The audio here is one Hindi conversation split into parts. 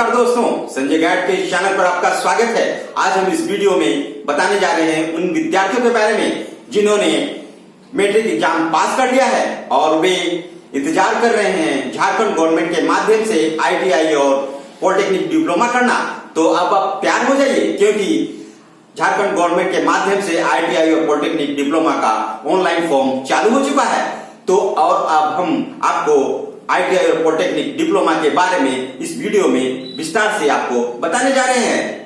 नमस्कार दोस्तों, संजय गाइड के चैनल पर आपका स्वागत है। आज हम इस वीडियो में बताने जा रहे हैं उन विद्यार्थियों के बारे में जिन्होंने मैट्रिक एग्जाम पास कर लिया है और वे इंतजार कर रहे हैं झारखंड गवर्नमेंट के माध्यम से ITI और पॉलिटेक्निक डिप्लोमा करना। तो अब आप तैयार हो जाइए, क्योंकि झारखंड गवर्नमेंट के माध्यम से ITI और पॉलिटेक्निक डिप्लोमा का ऑनलाइन फॉर्म चालू हो चुका है। तो और अब हम आपको ITI और पॉलिटेक्निक डिप्लोमा के बारे में इस वीडियो में विस्तार से आपको बताने जा रहे हैं।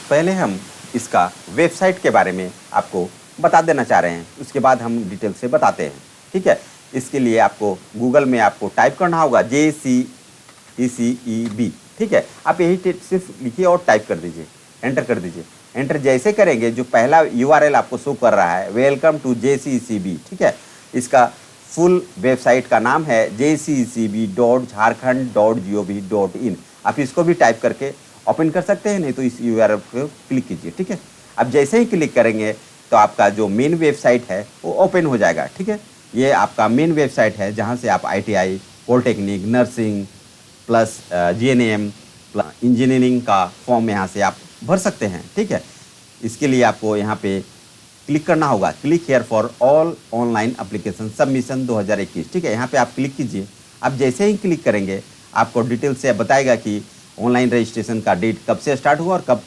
पहले हम इसका वेबसाइट के बारे में आपको बता देना चाह रहे हैं, उसके बाद हम डिटेल से बताते हैं। ठीक है, इसके लिए आपको गूगल में आपको टाइप करना होगा JCECEB। ठीक है, आप यही सिर्फ लिखिए और टाइप कर दीजिए, एंटर कर दीजिए। एंटर जैसे करेंगे जो पहला URL आपको शो कर रहा है, वेलकम टू JCECB। ठीक है, इसका फुल वेबसाइट का नाम है jcecb.jharkhand.gov.in। आप इसको भी टाइप करके ओपन कर सकते हैं, नहीं तो इस URL को क्लिक कीजिए। ठीक है, अब जैसे ही क्लिक करेंगे तो आपका जो मेन वेबसाइट है वो ओपन हो जाएगा। ठीक है, ये आपका मेन वेबसाइट है जहाँ से आप ITI, polytechnic, nursing plus GNM plus engineering का फॉर्म यहाँ से आप भर सकते हैं। ठीक है, इसके लिए आपको यहाँ पे क्लिक करना होगा, click here for all online application submission 2021। ठीक है, यहाँ पे आप क्लिक कीजिए। आप जैसे ही क्लिक करेंगे आपको डिटेल से बताएगा कि ऑनलाइन रजिस्ट्रेशन का डेट कब से स्टार्ट हुआ और कब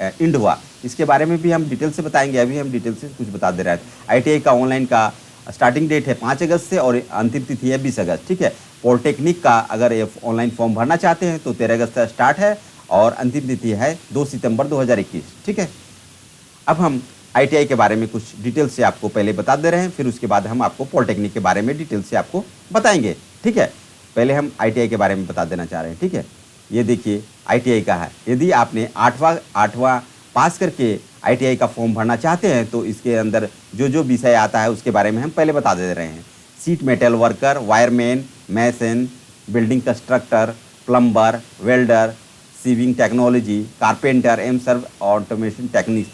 एंड हुआ। इसके बारे में भी हम डिटेल से बताएंगे। अभी हम डिटेल से कुछ बता दे रहे हैं। ITI का ऑनलाइन का स्टार्टिंग डेट है 5 अगस्त से और अंतिम तिथि है 20 अगस्त। ठीक है, पॉलिटेक्निक का अगर ये ऑनलाइन फॉर्म भरना चाहते हैं तो 13 अगस्त से स्टार्ट है और अंतिम तिथि है 2 सितंबर 2021। ठीक है, अब हम ITI के बारे में कुछ डिटेल से आपको पहले बता दे रहे हैं, फिर उसके बाद हम आपको पॉलिटेक्निक के बारे में डिटेल से आपको बताएंगे। ठीक है, पहले हम ITI के बारे में बता देना चाह रहे हैं। ठीक है, ये देखिए ITI का है। यदि आपने आठवां पास करके ITI का फॉर्म भरना चाहते हैं तो इसके अंदर जो विषय आता है उसके बारे में हम पहले बता दे रहे हैं। Sheet metal worker, wireman, mason, building constructor, plumber, welder, sewing technology, carpenter, एमसर्व, ऑटोमेशन टेक्निक्स।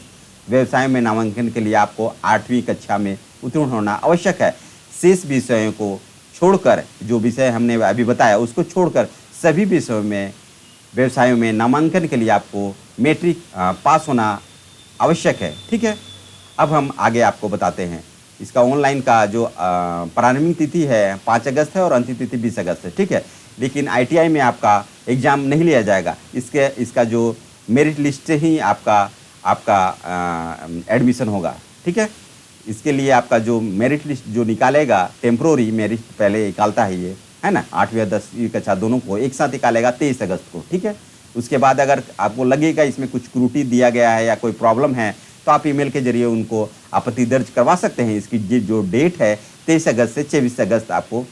व्यवसाय में नामांकन के लिए आपको 8वीं कक्षा में उत्तीर्ण होना आवश्यक है। शेष विषयों को छोड़कर, जो विषय हमने अभी बताया उसको छोड़कर सभी विषयों में व्यवसायों में नामांकन के लिए आपको मैट्रिक पास होना आवश्यक है। ठीक है, अब हम आगे आपको बताते हैं। इसका ऑनलाइन का जो प्रारंभिक तिथि है 5 अगस्त है और अंतिम तिथि 20 अगस्त है। ठीक है, लेकिन ITI में आपका एग्ज़ाम नहीं लिया जाएगा। इसका जो मेरिट लिस्ट से ही आपका एडमिशन होगा। ठीक है, इसके लिए आपका जो मेरिट लिस्ट जो निकालेगा, टेम्प्रोरी मेरिट पहले निकालता है ये, है ना, 8वीं और 10वीं कक्षा दोनों को एक साथ निकालेगा 23 अगस्त को। ठीक है, उसके बाद अगर आपको लगेगा इसमें कुछ त्रुटि दिया गया है या कोई प्रॉब्लम है तो आप ईमेल के जरिए उनको आपत्ति दर्ज करवा सकते हैं। इसकी जो डेट है 23 अगस्त से 24 अगस्त आपको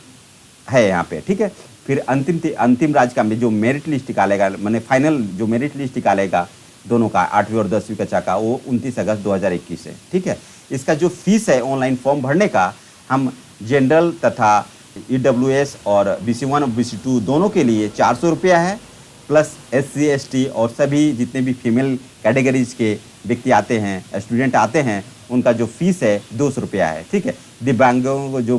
है यहाँ पे। ठीक है, फिर अंतिम राज्य का जो मेरिट लिस्ट निकालेगा, मैंने फाइनल जो मेरिट लिस्ट निकालेगा दोनों का 8वीं और 10वीं कक्षा का, वो 29 अगस्त 2021 है। ठीक है, इसका जो फीस है ऑनलाइन फॉर्म भरने का, हम जनरल तथा EWS और BC1 और BC2 दोनों के लिए 400 रुपया है, प्लस SC ST और सभी जितने भी फीमेल कैटेगरीज के व्यक्ति आते हैं, स्टूडेंट आते हैं, उनका जो फीस है 200 रुपया है। ठीक है, दिव्यांगों को जो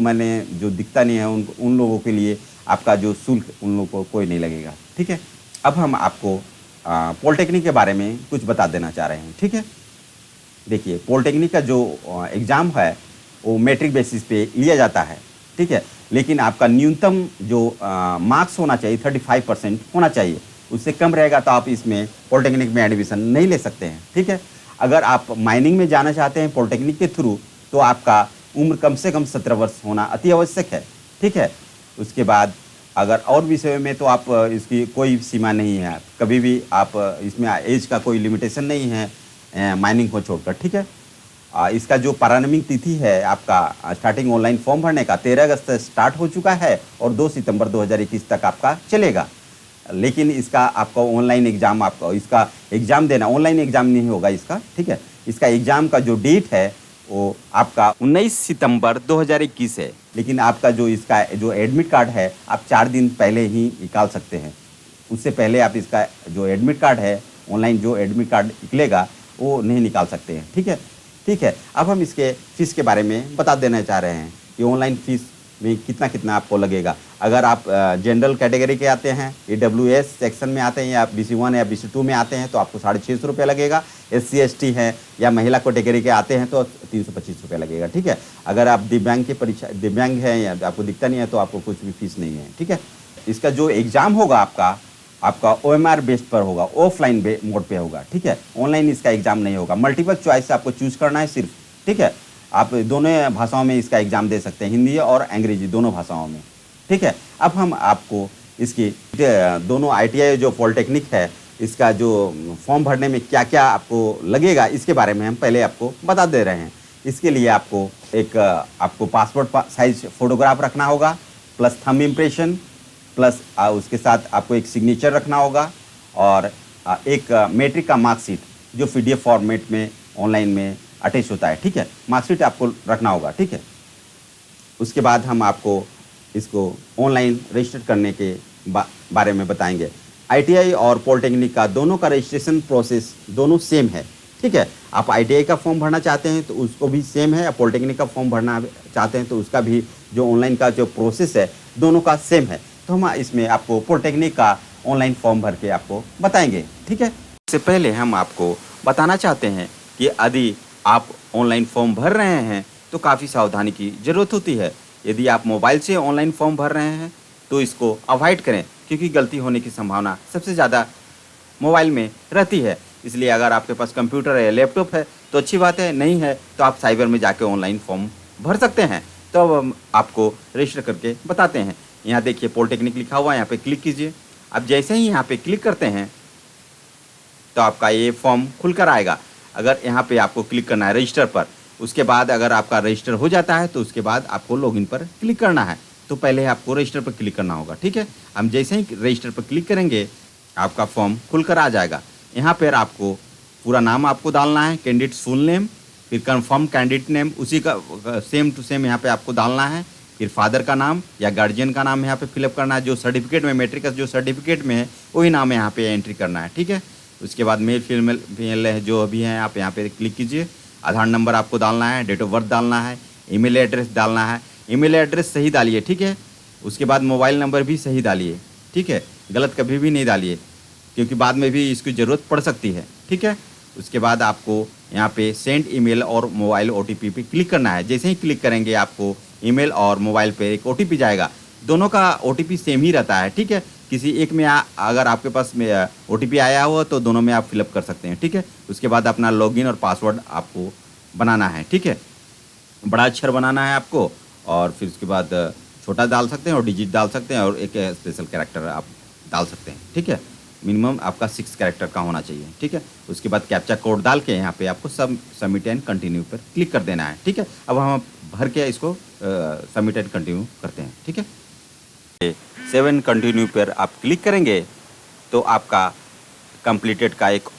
दिखता नहीं है उन लोगों के लिए आपका जो शुल्क उन लोगों को कोई नहीं लगेगा। ठीक है, अब हम आपको पॉलिटेक्निक के बारे में कुछ बता देना चाह रहे हैं। ठीक है, देखिए पॉलिटेक्निक का जो एग्ज़ाम है वो मैट्रिक बेसिस पे लिया जाता है। ठीक है, लेकिन आपका न्यूनतम जो मार्क्स होना चाहिए 35% होना चाहिए। उससे कम रहेगा तो आप इसमें पॉलिटेक्निक में एडमिशन नहीं ले सकते हैं। ठीक है, अगर आप माइनिंग में जाना चाहते हैं पॉलिटेक्निक के थ्रू तो आपका उम्र कम से कम 17 वर्ष होना अति आवश्यक है। ठीक है, उसके बाद अगर और विषयों में तो आप इसकी कोई सीमा नहीं है, कभी भी आप इसमें एज का कोई लिमिटेशन नहीं है माइनिंग को छोड़कर। ठीक है, इसका जो प्रारंभिक तिथि है आपका स्टार्टिंग ऑनलाइन फॉर्म भरने का 13 अगस्त से स्टार्ट हो चुका है और 2 सितंबर 2021 तक आपका चलेगा। लेकिन इसका आपका ऑनलाइन एग्ज़ाम, आपका इसका एग्ज़ाम देना, ऑनलाइन एग्ज़ाम नहीं होगा इसका। ठीक है, इसका एग्ज़ाम का जो डेट है वो आपका 19 सितंबर 2021 है। लेकिन आपका जो इसका जो एडमिट कार्ड है आप 4 दिन पहले ही निकाल सकते हैं। उससे पहले आप इसका जो एडमिट कार्ड है, ऑनलाइन जो एडमिट कार्ड निकलेगा वो नहीं निकाल सकते हैं। ठीक है, अब हम इसके फ़ीस के बारे में बता देना चाह रहे हैं कि ऑनलाइन फ़ीस में कितना कितना आपको लगेगा। अगर आप जनरल कैटेगरी के आते हैं, AWS सेक्शन में आते हैं या BC1 या BC2 में आते हैं तो आपको 650 रुपये लगेगा। SC/ST हैं या महिला कैटेगरी के आते हैं तो 325 रुपये लगेगा, ठीक है। अगर आप दिव्यांग की परीक्षा दिव्यांग हैं या आपको दिखता नहीं है तो आपको कुछ भी फीस नहीं है, ठीक है। इसका जो एग्ज़ाम होगा आपका OMR बेस्ड पर होगा, ऑफलाइन मोड पे होगा, ठीक है। ऑनलाइन इसका एग्ज़ाम नहीं होगा। मल्टीपल चॉइस से आपको चूज़ करना है सिर्फ, ठीक है। आप दोनों भाषाओं में इसका एग्ज़ाम दे सकते हैं, हिंदी और अंग्रेजी दोनों भाषाओं में, ठीक है। अब हम आपको इसकी दोनों ITI जो पॉलिटेक्निक है इसका जो फॉर्म भरने में क्या क्या आपको लगेगा इसके बारे में हम पहले आपको बता दे रहे हैं। इसके लिए आपको पासपोर्ट साइज फ़ोटोग्राफ रखना होगा, प्लस थंब इम्प्रेशन, प्लस उसके साथ आपको एक सिग्नेचर रखना होगा और एक मैट्रिक का मार्कशीट जो PDF फॉर्मेट में ऑनलाइन में अटैच होता है, ठीक है। मार्कशीट आपको रखना होगा, ठीक है। उसके बाद हम आपको इसको ऑनलाइन रजिस्टर करने के बारे में बताएंगे। ITI और पॉलिटेक्निक का दोनों का रजिस्ट्रेशन प्रोसेस दोनों सेम है, ठीक है। आप ITI का फॉर्म भरना चाहते हैं तो उसको भी सेम है, पॉलिटेक्निक का फॉर्म भरना चाहते हैं तो उसका भी जो ऑनलाइन का जो प्रोसेस है दोनों का सेम है। तो हम इसमें आपको पॉलिटेक्निक का ऑनलाइन फॉर्म भर के आपको बताएंगे, ठीक है। इससे पहले हम आपको बताना चाहते हैं कि यदि आप ऑनलाइन फॉर्म भर रहे हैं तो काफ़ी सावधानी की ज़रूरत होती है। यदि आप मोबाइल से ऑनलाइन फॉर्म भर रहे हैं तो इसको अवॉइड करें, क्योंकि गलती होने की संभावना सबसे ज़्यादा मोबाइल में रहती है। इसलिए अगर आपके पास कंप्यूटर है या लैपटॉप है तो अच्छी बात है, नहीं है तो आप साइबर में जाके ऑनलाइन फॉर्म भर सकते हैं। तो अब हम आपको रजिस्टर करके बताते हैं। यहाँ देखिए पॉलिटेक्निक लिखा हुआ है, यहाँ पे क्लिक कीजिए। अब जैसे ही यहाँ पे क्लिक करते हैं तो आपका ये फॉर्म खुलकर आएगा। अगर यहाँ पे आपको क्लिक करना है रजिस्टर पर, उसके बाद अगर आपका रजिस्टर हो जाता है तो उसके बाद आपको लॉगिन पर क्लिक करना है। तो पहले आपको रजिस्टर पर क्लिक करना होगा, ठीक है। हम जैसे ही रजिस्टर पर क्लिक करेंगे आपका फॉर्म खुलकर आ जाएगा। यहाँ पर आपको पूरा नाम आपको डालना है, कैंडिडेट फुल नेम, फिर कन्फर्म कैंडिडेट नेम उसी का सेम टू सेम यहाँ पे आपको डालना है। फिर फादर का नाम या गार्जियन का नाम यहाँ पे फिलअप करना है, जो सर्टिफिकेट में मैट्रिक का जो सर्टिफिकेट में है वही नाम यहाँ पे एंट्री करना है, ठीक है। उसके बाद मेल फीमेल है जो अभी हैं आप यहाँ पे क्लिक कीजिए। आधार नंबर आपको डालना है, डेट ऑफ बर्थ डालना है, ईमेल एड्रेस डालना है। ईमेल एड्रेस सही डालिए, ठीक है। उसके बाद मोबाइल नंबर भी सही डालिए, ठीक है। गलत कभी भी नहीं डालिए क्योंकि बाद में भी इसकी ज़रूरत पड़ सकती है, ठीक है। उसके बाद आपको यहाँ पे सेंड ईमेल और मोबाइल OTP पे क्लिक करना है। जैसे ही क्लिक करेंगे आपको ईमेल और मोबाइल पे एक OTP जाएगा। दोनों का OTP सेम ही रहता है, ठीक है। किसी एक में अगर आपके पास OTP आया हो तो दोनों में आप फिलअप कर सकते हैं, ठीक है। उसके बाद अपना लॉगिन और पासवर्ड आपको बनाना है, ठीक है। बड़ा अक्षर बनाना है आपको और फिर उसके बाद छोटा डाल सकते हैं और डिजिट डाल सकते हैं और एक स्पेशल कैरेक्टर आप डाल सकते हैं, ठीक है। मिनिमम आपका 6 कैरेक्टर का होना चाहिए, ठीक है। उसके बाद कैप्चा कोड डाल के यहाँ पे आपको सबमिट एंड कंटिन्यू पर क्लिक कर देना है, ठीक है। अब हम भर के इसको सबमिट एंड कंटिन्यू करते हैं, ठीक है। 7 कंटिन्यू पर आप क्लिक करेंगे तो आपका कंप्लीटेड का एक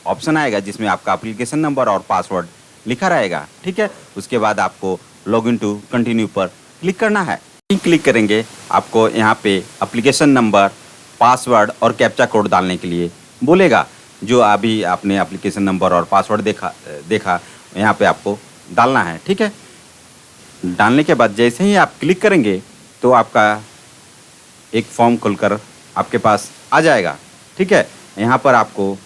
ऑप्शन आएगा जिसमें आपका एप्लीकेशन नंबर और पासवर्ड लिखा रहेगा, ठीक है। उसके बाद आपको लॉगिन टू कंटिन्यू पर क्लिक करना है। क्लिक करेंगे आपको यहाँ पे एप्लीकेशन नंबर, पासवर्ड और कैप्चा कोड डालने के लिए बोलेगा। जो अभी आपने एप्लीकेशन नंबर और पासवर्ड देखा यहाँ पे आपको डालना है, ठीक है। डालने के बाद जैसे ही आप क्लिक करेंगे तो आपका एक फॉर्म खुलकर आपके पास आ जाएगा, ठीक है। यहाँ पर आपको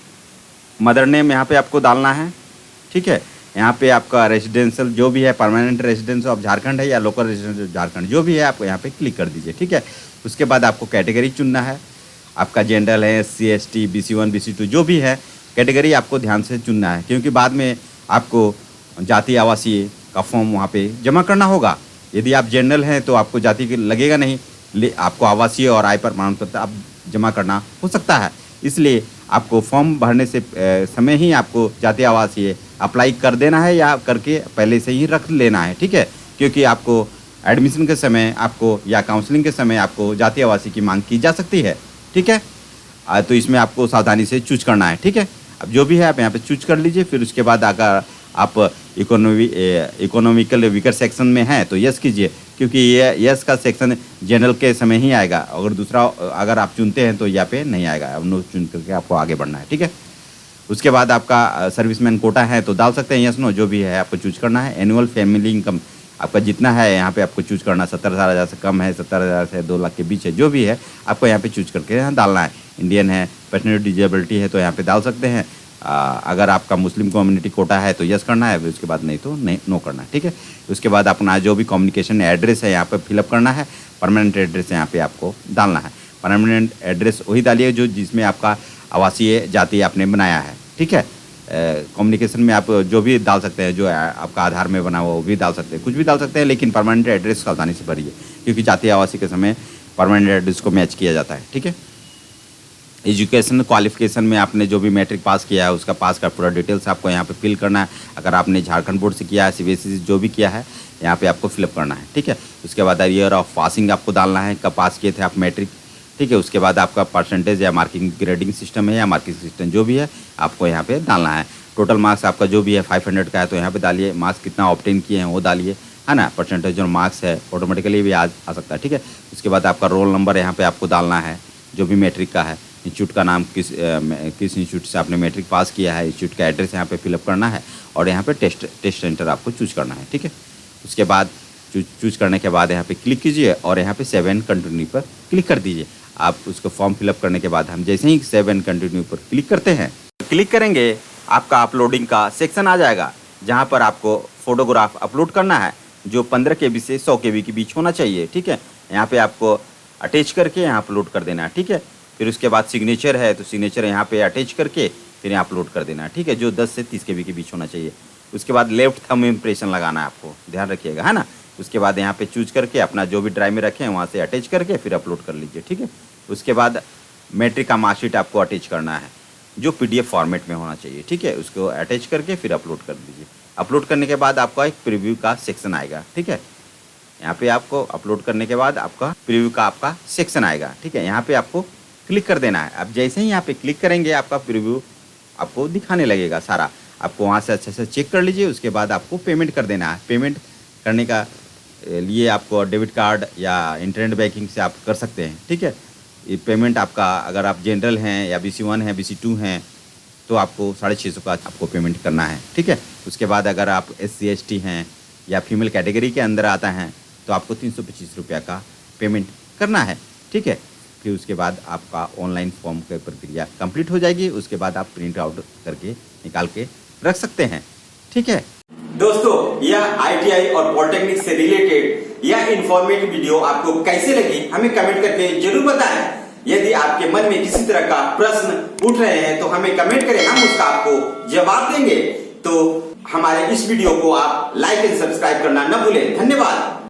मदर नेम यहाँ पे आपको डालना है, ठीक है। यहाँ पे आपका रेजिडेंशियल जो भी है, परमानेंट रेजिडेंस ऑफ झारखंड है या लोकल रेजिडेंस ऑफ झारखंड जो भी है आपको यहाँ पे क्लिक कर दीजिए, ठीक है। उसके बाद आपको कैटेगरी चुनना है। आपका जेंडर है SC/ST, BC1 BC2 जो भी है कैटेगरी आपको ध्यान से चुनना है, क्योंकि बाद में आपको जाति आवासीय का फॉर्म वहाँ पे जमा करना होगा। यदि आप जनरल हैं तो आपको जाति लगेगा नहीं, आपको आवासीय और आय प्रमाण पत्र आप जमा करना हो सकता है। इसलिए आपको फॉर्म भरने से समय ही आपको जाति आवासीय अप्लाई कर देना है या करके पहले से ही रख लेना है, ठीक है। क्योंकि आपको एडमिशन के समय आपको या काउंसलिंग के समय आपको जाति आवासीय की मांग की जा सकती है, ठीक है। तो इसमें आपको सावधानी से चूज करना है, ठीक है। अब जो भी है आप यहाँ पे चूज कर लीजिए। फिर उसके बाद अगर आप इकोनॉमिकल वीकर सेक्शन में हैं तो यस कीजिए, क्योंकि ये यस का सेक्शन जनरल के समय ही आएगा। अगर दूसरा अगर आप चुनते हैं तो यहाँ पे नहीं आएगा, अब नो चुन करके आपको आगे बढ़ना है, ठीक है। उसके बाद आपका सर्विसमैन कोटा है तो डाल सकते हैं यस नो, जो भी है आपको चूज करना है। एनुअल फैमिली इनकम आपका जितना है यहाँ पे आपको चूज करना, 70,000 से कम है, 70,000 से 2 लाख के बीच है, जो भी है आपको यहाँ पे चूज करके यहाँ डालना है। इंडियन है, पर्सनल डिजेबिलिटी है तो यहाँ पे डाल सकते हैं। अगर आपका मुस्लिम कम्युनिटी कोटा है तो यस करना है, उसके बाद नहीं तो नहीं नो करना है, ठीक है। उसके बाद अपना जो भी कम्युनिकेशन एड्रेस है यहाँ पे फिलअप करना है। परमानेंट एड्रेस यहाँ पे आपको डालना है। परमानेंट एड्रेस वही डालिए जो जिसमें आपका आवासीय जाति आपने बनाया है, ठीक है। कम्युनिकेशन में आप जो भी डाल सकते हैं, जो आपका आधार में बना हुआ वो भी डाल सकते हैं, कुछ भी डाल सकते हैं, लेकिन परमानेंट एड्रेस सावधानी से भरिए, क्योंकि जातीय आवासीय के समय परमानेंट एड्रेस को मैच किया जाता है, ठीक है। एजुकेशन क्वालिफिकेशन में आपने जो भी मैट्रिक पास किया है उसका पास का पूरा डिटेल्स आपको यहाँ पे फिल करना है। अगर आपने झारखंड बोर्ड से किया है, सीबीएसई से जो भी किया है, यहाँ पे आपको फिलअप करना है, ठीक है। उसके बाद ईयर ऑफ पासिंग आपको डालना है, कब पास किए थे आप मैट्रिक, ठीक है। उसके बाद आपका परसेंटेज या मार्किंग ग्रेडिंग सिस्टम है या मार्किंग सिस्टम जो भी है आपको यहाँ पे डालना है। टोटल मार्क्स आपका जो भी है 500 का है तो यहाँ पे डालिए, मार्क्स कितना ऑब्टेन किए हैं वो डालिए, है ना। परसेंटेज और मार्क्स है ऑटोमेटिकली भी आ सकता है, ठीक है। उसके बाद आपका रोल नंबर यहाँ पे आपको डालना है, जो भी मैट्रिक का है। इंस्टीट्यूट का नाम किस इंस्टीट्यूट से आपने मैट्रिक पास किया है, इंस्टीट्यूट का एड्रेस यहाँ पे फिलअप करना है और यहाँ पे टेस्ट सेंटर आपको चूज करना है, ठीक है। उसके बाद चूज करने के बाद यहाँ पे क्लिक कीजिए और यहाँ पे सेव एंड कंटिन्यू पर क्लिक कर दीजिए। आप उसको फॉर्म फिलअप करने के बाद हम जैसे ही सेव एंड कंटिन्यू पर क्लिक करते हैं, क्लिक करेंगे आपका अपलोडिंग का सेक्शन आ जाएगा, जहाँ पर आपको फोटोग्राफ अपलोड करना है जो 15 KB से 100 KB के बीच होना चाहिए, ठीक है। यहाँ पे आपको अटैच करके यहाँ अपलोड कर देना है, ठीक है। फिर उसके बाद सिग्नेचर है तो सिग्नेचर यहाँ पे अटैच करके फिर यहाँ अपलोड कर देना है, ठीक है, जो 10 से 30 KB के बीच होना चाहिए। उसके बाद लेफ्ट थंब इम्प्रेशन लगाना है, आपको ध्यान रखिएगा, है ना। उसके बाद यहाँ पे चूज करके अपना जो भी ड्राइव में रखें वहाँ से अटैच करके फिर अपलोड कर लीजिए, ठीक है। उसके बाद मैट्रिक का मार्कशीट आपको अटैच करना है जो PDF फॉर्मेट में होना चाहिए, ठीक है। उसको अटैच करके फिर अपलोड कर दीजिए। अपलोड करने के बाद आपका एक प्रीव्यू का सेक्शन आएगा, ठीक है। यहाँ पे आपको अपलोड करने के बाद आपका प्रीव्यू का आपका सेक्शन आएगा, ठीक है। यहाँ पे आपको क्लिक कर देना है। अब जैसे ही यहाँ पे क्लिक करेंगे आपका प्रीव्यू आपको दिखाने लगेगा सारा। आपको वहाँ से अच्छे से चेक कर लीजिए। उसके बाद आपको पेमेंट कर देना है। पेमेंट करने का लिए आपको डेबिट कार्ड या इंटरनेट बैंकिंग से आप कर सकते हैं, ठीक है। ये पेमेंट आपका अगर आप जनरल हैं या BC1 हैं, BC2 हैं तो आपको 650 का आपको पेमेंट करना है, ठीक है। उसके बाद अगर आप SC ST हैं या फीमेल कैटेगरी के अंदर आता हैं तो आपको 325 रुपये का पेमेंट करना है, ठीक है। फिर उसके बाद आपका ऑनलाइन फॉर्म की प्रक्रिया कंप्लीट हो जाएगी। उसके बाद आप प्रिंट आउट करके निकाल के रख सकते हैं, ठीक है। दोस्तों, यह ITI और पॉलिटेक्निक से रिलेटेड यह इंफॉर्मेटिव वीडियो आपको कैसे लगी हमें कमेंट करके जरूर बताएं। यदि आपके मन में किसी तरह का प्रश्न उठ रहे हैं तो हमें कमेंट करें, हम उसका आपको जवाब देंगे। तो हमारे इस वीडियो को आप लाइक एंड सब्सक्राइब करना न भूलें। धन्यवाद।